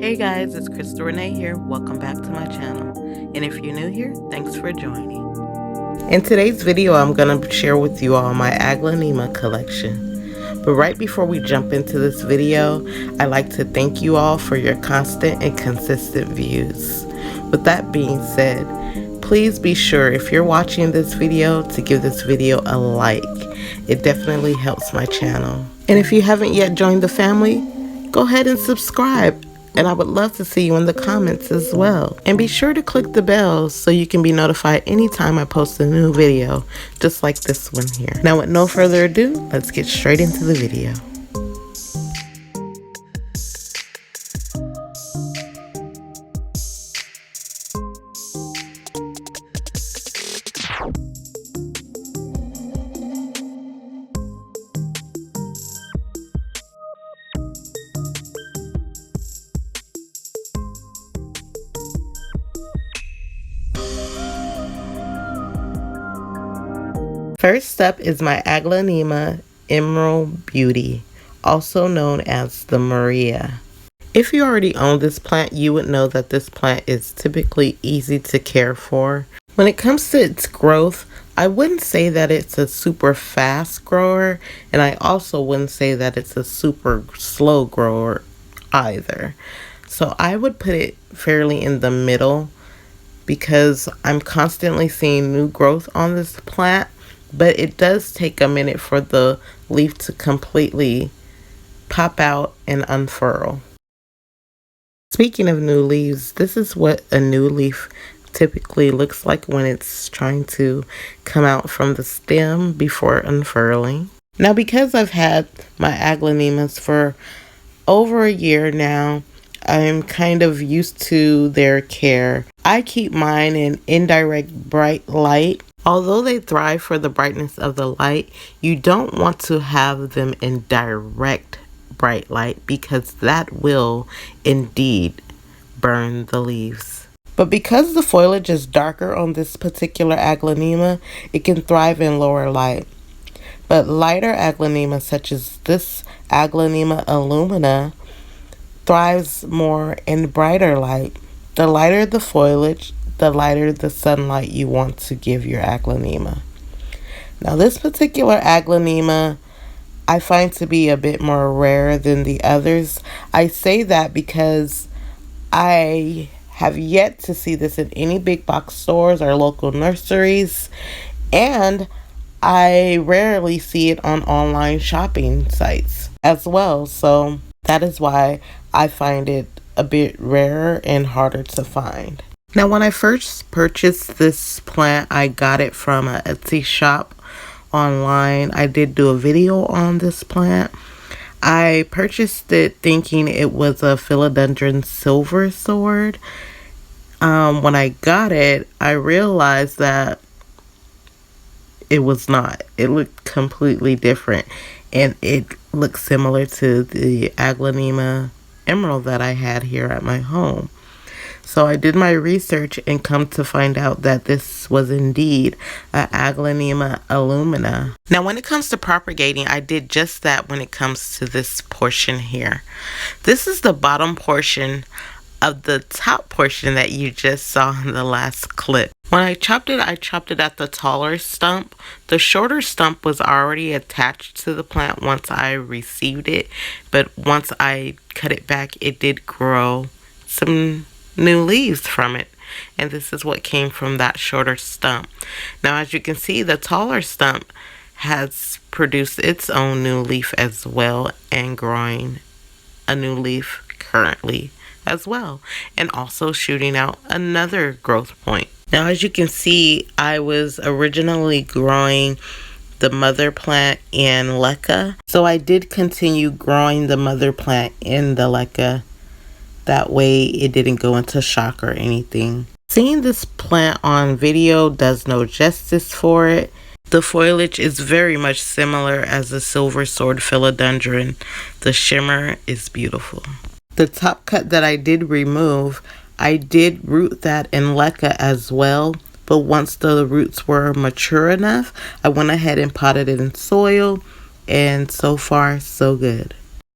Hey guys, it's CrystalRenèe here. Welcome back to my channel. And if you're new here, thanks for joining. In today's video, I'm going to share with you all my Aglaonema collection. But right before we jump into this video, I'd like to thank you all for your constant and consistent views. With that being said, please be sure if you're watching this video to give this video a like. It definitely helps my channel. And if you haven't yet joined the family, go ahead and subscribe. And I would love to see you in the comments as well. And be sure to click the bell so you can be notified anytime I post a new video, just like this one here. Now with no further ado, let's get straight into the video. First up is my Aglaonema Emerald Beauty, also known as the Maria. If you already own this plant, you would know that this plant is typically easy to care for. When it comes to its growth, I wouldn't say that it's a super fast grower, and I also wouldn't say that it's a super slow grower either. So I would put it fairly in the middle because I'm constantly seeing new growth on this plant. But it does take a minute for the leaf to completely pop out and unfurl. Speaking of new leaves, this is what a new leaf typically looks like when it's trying to come out from the stem before unfurling. Now, because I've had my Aglaonemas for over a year now, I'm kind of used to their care. I keep mine in indirect bright light. Although they thrive for the brightness of the light, you don't want to have them in direct bright light because that will indeed burn the leaves. But because the foliage is darker on this particular Aglaonema, it can thrive in lower light. But lighter Aglaonemas such as this Aglaonema Alumina thrives more in brighter light. The lighter the foliage, the lighter the sunlight you want to give your Aglaonema. Now this particular Aglaonema I find to be a bit more rare than the others. I say that because I have yet to see this in any big box stores or local nurseries, and I rarely see it on online shopping sites as well. So that is why I find it a bit rarer and harder to find. Now, when I first purchased this plant, I got it from an Etsy shop online. I did do a video on this plant. I purchased it thinking it was a philodendron silver sword. When I got it, I realized that it was not. It looked completely different, and it looked similar to the Aglaonema Emerald that I had here at my home. So I did my research and come to find out that this was indeed an Aglaonema Alumina. Now when it comes to propagating, I did just that when it comes to this portion here. This is the bottom portion of the top portion that you just saw in the last clip. When I chopped it at the taller stump. The shorter stump was already attached to the plant once I received it, but once I cut it back, it did grow some new leaves from it, and this is what came from that shorter stump. Now as you can see, the taller stump has produced its own new leaf as well, and growing a new leaf currently as well, and also shooting out another growth point. Now as you can see, I was originally growing the mother plant in leca, so I did continue growing the mother plant in the leca. That way it didn't go into shock or anything. Seeing this plant on video does no justice for it. The foliage is very much similar as the silver sword philodendron. The shimmer is beautiful. The top cut that I did remove, I did root that in leca as well. But once the roots were mature enough, I went ahead and potted it in soil, and so far so good.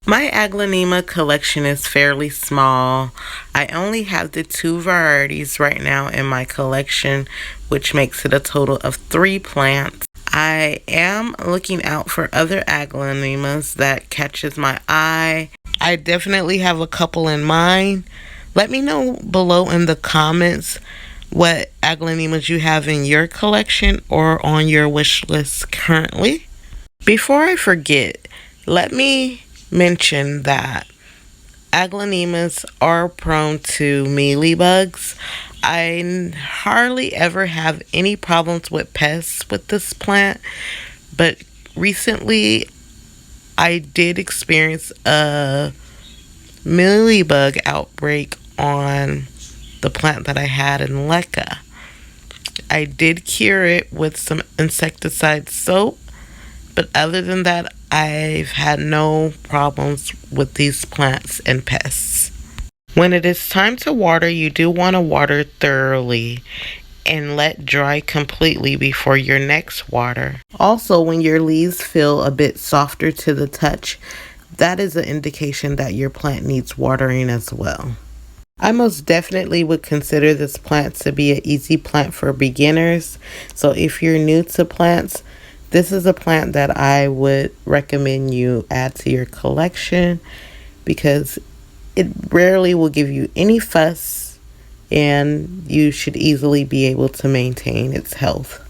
My Aglaonema collection is fairly small. I only have the 2 varieties right now in my collection, which makes it a total of 3 plants. I am looking out for other Aglaonemas that catches my eye. I definitely have a couple in mind. Let me know below in the comments what Aglaonemas you have in your collection or on your wish list currently. Before I forget, let me mention that Aglaonemas are prone to mealybugs. I hardly ever have any problems with pests with this plant, but recently I did experience a mealybug outbreak on the plant that I had in Leca. I did cure it with some insecticide soap, but other than that, I've had no problems with these plants and pests. When it is time to water, you do want to water thoroughly and let dry completely before your next water. Also, when your leaves feel a bit softer to the touch, that is an indication that your plant needs watering as well. I most definitely would consider this plant to be an easy plant for beginners. So if you're new to plants, this is a plant that I would recommend you add to your collection because it rarely will give you any fuss and you should easily be able to maintain its health.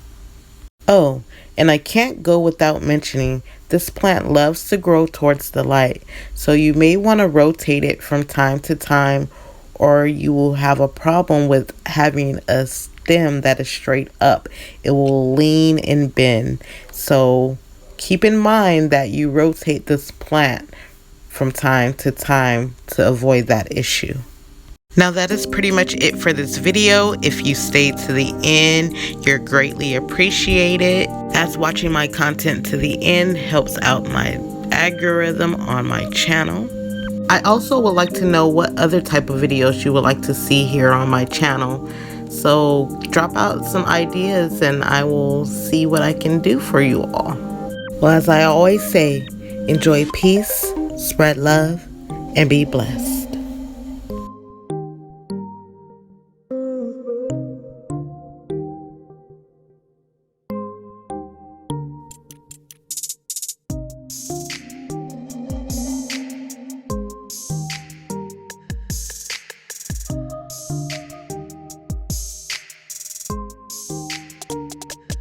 Oh, and I can't go without mentioning this plant loves to grow towards the light, so you may want to rotate it from time to time or you will have a problem with having a stem that is straight up. It will lean and bend. So keep in mind that you rotate this plant from time to time to avoid that issue. Now that is pretty much it for this video. If you stayed to the end, you're greatly appreciated, as watching my content to the end helps out my algorithm on my channel. I also would like to know what other type of videos you would like to see here on my channel. So drop out some ideas and I will see what I can do for you all. Well, as I always say, enjoy peace, spread love, and be blessed.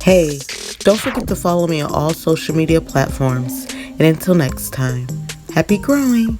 Hey, don't forget to follow me on all social media platforms. And until next time, happy growing!